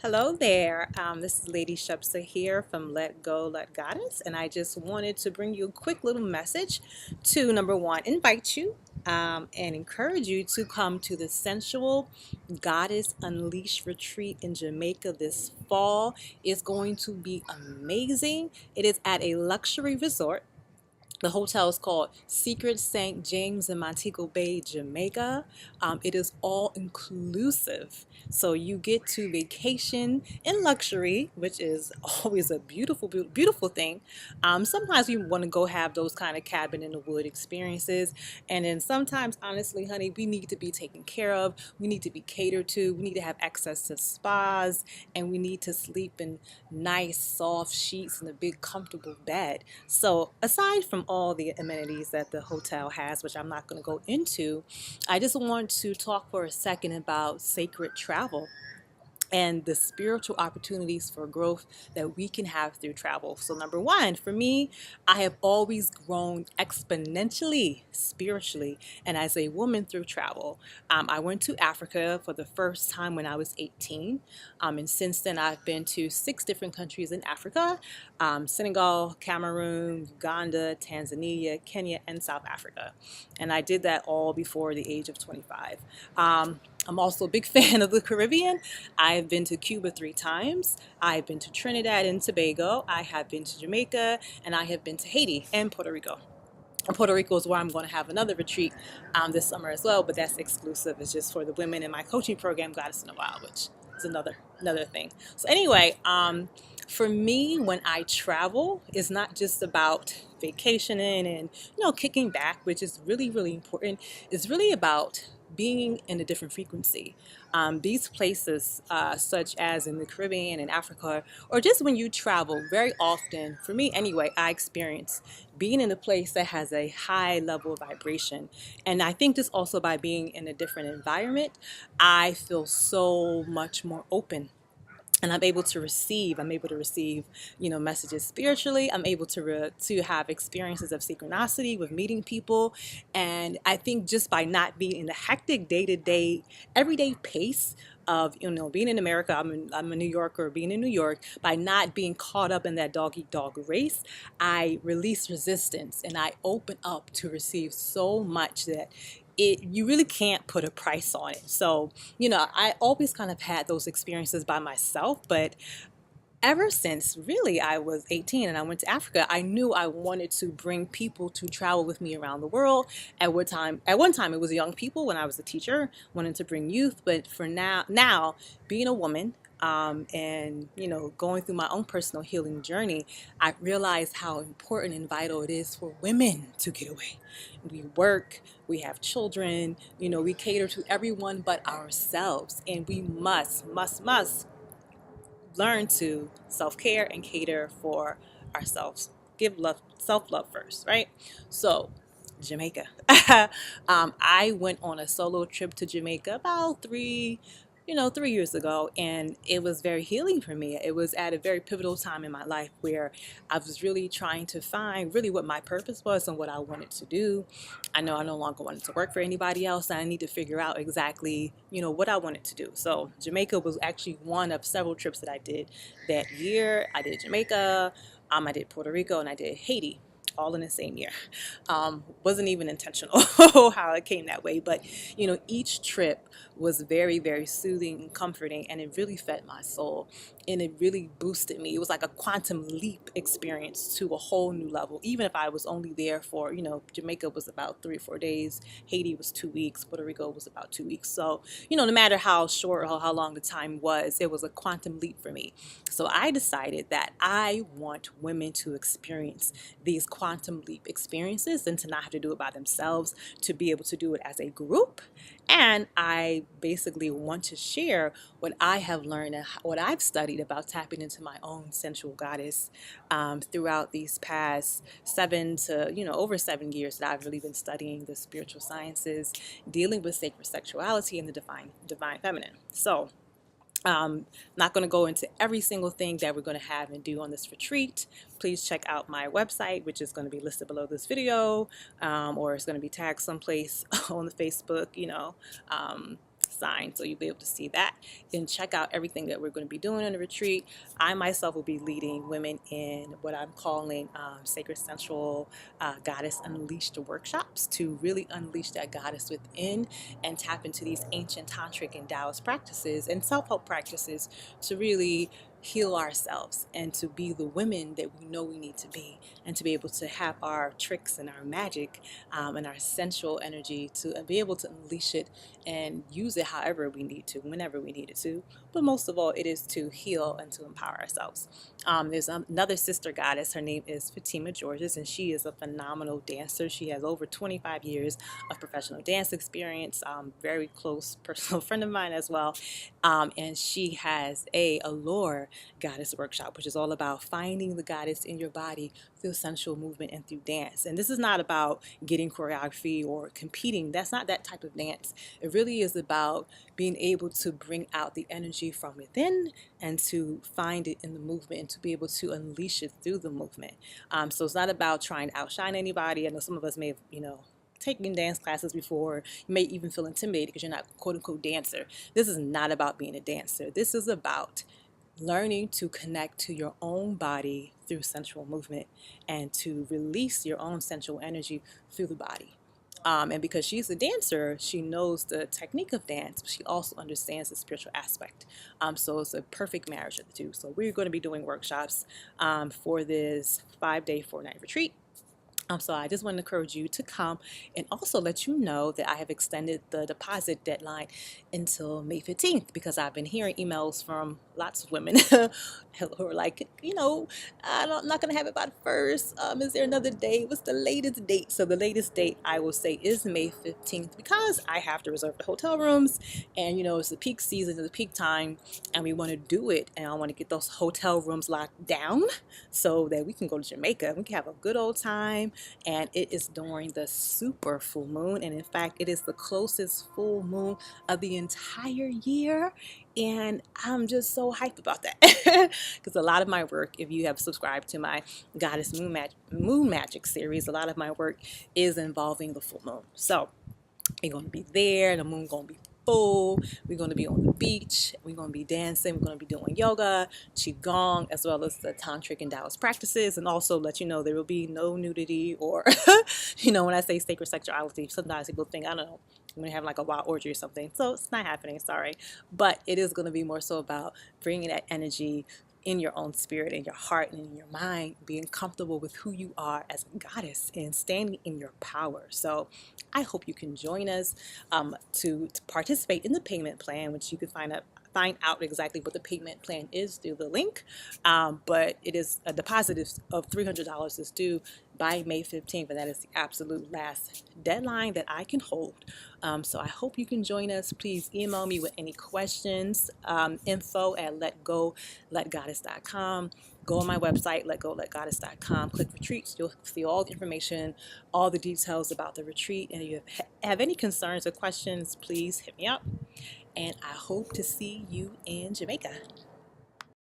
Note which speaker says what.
Speaker 1: Hello there. This is Lady Shepsa here from Let Go, Let Goddess, and I just wanted to bring you a quick little message to number one, invite you and encourage you to come to the Sensual Goddess Unleashed retreat in Jamaica this fall. It's going to be amazing. It is at a luxury resort. The hotel is called Secret St. James in Montego Bay, Jamaica. It is all inclusive. So you get to vacation in luxury, which is always a beautiful, beautiful, beautiful thing. Sometimes we want to go have those kind of cabin in the wood experiences. And then sometimes, honestly, honey, we need to be taken care of. We need to be catered to. We need to have access to spas. And we need to sleep in nice, soft sheets and a big, comfortable bed. So aside from all the amenities that the hotel has, which I'm not going to go into, I just want to talk for a second about sacred travel and the spiritual opportunities for growth that we can have through travel. So, number one, for me, I have always grown exponentially spiritually and as a woman through travel. I went to Africa for the first time when I was 18. And since then, I've been to 6 different countries in Africa: Senegal, Cameroon, Uganda, Tanzania, Kenya, and South Africa. And I did that all before the age of 25. I'm also a big fan of the Caribbean. I've been to Cuba 3 times. I've been to Trinidad and Tobago. I have been to Jamaica, and I have been to Haiti and Puerto Rico. And Puerto Rico is where I'm going to have another retreat this summer as well, but that's exclusive. It's just for the women in my coaching program, Goddess in the Wild, which is another thing. So anyway, for me, when I travel, it's not just about vacationing and kicking back, which is really really important. It's really about being in a different frequency. These places, such as in the Caribbean and Africa, or just when you travel, very often, for me anyway, I experience being in a place that has a high level of vibration. And I think this also by being in a different environment, I feel so much more open, and I'm able to receive messages spiritually. I'm able to have experiences of synchronicity with meeting people. And I think just by not being in the hectic day-to-day everyday pace of being in America, I'm a New Yorker, being in New York, by not being caught up in that dog eat dog race, I release resistance and I open up to receive so much that you really can't put a price on it. So, I always kind of had those experiences by myself, but ever since really I was 18 and I went to Africa, I knew I wanted to bring people to travel with me around the world. At one time it was young people when I was a teacher, wanting to bring youth, but for now being a woman, and going through my own personal healing journey, I realized how important and vital it is for women to get away. We work, we have children, we cater to everyone but ourselves, and we must learn to self-care and cater for ourselves. Give love, self-love first, right? So, Jamaica. I went on a solo trip to Jamaica about 3 years ago, and it was very healing for me. It was at a very pivotal time in my life where I was really trying to find really what my purpose was and what I wanted to do. I know I no longer wanted to work for anybody else, and I need to figure out exactly, what I wanted to do. So Jamaica was actually one of several trips that I did that year. I did Jamaica, I did Puerto Rico, and I did Haiti, all in the same year. Wasn't even intentional how it came that way, but each trip was very, very soothing and comforting, and it really fed my soul, and it really boosted me. It was like a quantum leap experience to a whole new level. Even if I was only there for, Jamaica was about 3 or 4 days, Haiti was 2 weeks, Puerto Rico was about 2 weeks. So, no matter how short or how long the time was, it was a quantum leap for me. So I decided that I want women to experience these quantum leap experiences and to not have to do it by themselves, to be able to do it as a group. And I basically want to share what I have learned and what I've studied about tapping into my own sensual goddess, throughout these past over 7 years that I've really been studying the spiritual sciences, dealing with sacred sexuality and the divine feminine. So, not going to go into every single thing that we're going to have and do on this retreat. Please check out my website, which is going to be listed below this video, or it's going to be tagged someplace on the Facebook, sign. So you'll be able to see that and check out everything that we're going to be doing on the retreat. I myself will be leading women in what I'm calling Sacred Sensual Goddess Unleashed workshops to really unleash that goddess within and tap into these ancient tantric and Taoist practices and self-help practices to really heal ourselves and to be the women that we know we need to be, and to be able to have our tricks and our magic and our sensual energy to be able to unleash it and use it however we need to, whenever we need it to. But most of all, it is to heal and to empower ourselves. There's another sister goddess. Her name is Fatima Georges, and she is a phenomenal dancer. She has over 25 years of professional dance experience, very close personal friend of mine as well. And she has a Allure Goddess Workshop, which is all about finding the goddess in your body through sensual movement and through dance. And this is not about getting choreography or competing. That's not that type of dance. It really is about being able to bring out the energy from within and to find it in the movement and to be able to unleash it through the movement. So it's not about trying to outshine anybody. I know some of us may have, taken dance classes before. You may even feel intimidated because you're not quote unquote dancer. This is not about being a dancer. This is about learning to connect to your own body through sensual movement and to release your own sensual energy through the body. And because she's a dancer, she knows the technique of dance, but she also understands the spiritual aspect. So it's a perfect marriage of the two. So we're going to be doing workshops for this 5-day, 4-night retreat. So I just want to encourage you to come and also let you know that I have extended the deposit deadline until May 15th, because I've been hearing emails from lots of women who are like, I'm not going to have it by the first. Is there another date? What's the latest date? So the latest date I will say is May 15th, because I have to reserve the hotel rooms, and it's the peak season, it's the peak time, and we want to do it, and I want to get those hotel rooms locked down so that we can go to Jamaica. We can have a good old time. And it is during the super full moon, and in fact it is the closest full moon of the entire year, and I'm just so hyped about that because a lot of my work, if you have subscribed to my Goddess Moon Magic series, a lot of my work is involving the full moon. So we're going to be there. The moon going to be full. We're going to be on the beach. We're going to be dancing. We're going to be doing yoga, qigong, as well as the tantric and Taoist practices. And also let you know there will be no nudity or, when I say sacred sexuality, sometimes people think, I don't know, I'm going to have like a wild orgy or something. So it's not happening, sorry. But it is going to be more so about bringing that energy in your own spirit, in your heart, and in your mind, being comfortable with who you are as a goddess and standing in your power. So I hope you can join us to participate in the payment plan, which you can find out exactly what the payment plan is through the link. But it is a deposit of $300 is due by May 15th, and that is the absolute last deadline that I can hold. So I hope you can join us. Please email me with any questions, info@letgoletgoddess.com. Go on my website, letgoletgoddess.com, click retreats. You'll see all the information, all the details about the retreat. And if you have any concerns or questions, please hit me up. And I hope to see you in Jamaica.